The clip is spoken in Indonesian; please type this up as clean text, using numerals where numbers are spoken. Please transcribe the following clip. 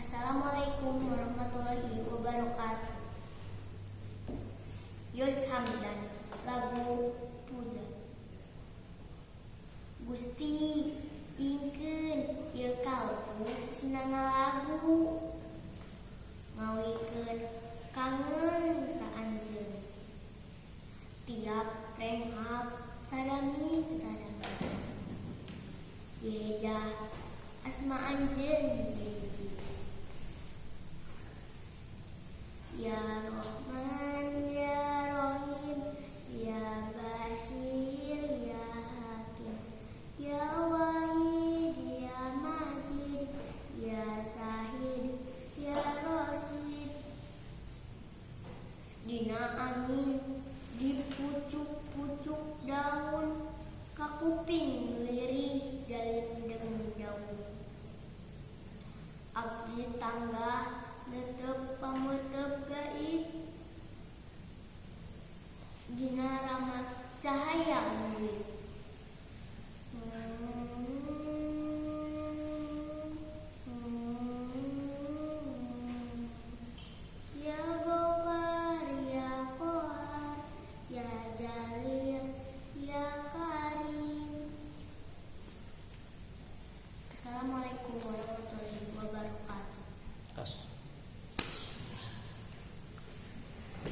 Assalamualaikum warahmatullahi wabarakatuh. Yos Hamdan, lagu Puja. Gusti ingkeun ieu kalbu sinanga lagu, ngawikeun kangen ka anjeun. Tiap renghap sadami yejah asma anjeun hiji-hiji. Ya Rahman ya Rahim ya Bashir ya Hakim ya Wahid ya Majid ya Sahid ya Rasid. Dina angin di pucuk-pucuk daun, kakuping lirih jalindeng daun. Abdi tangga netep pametep gaib, dina ramat cahaya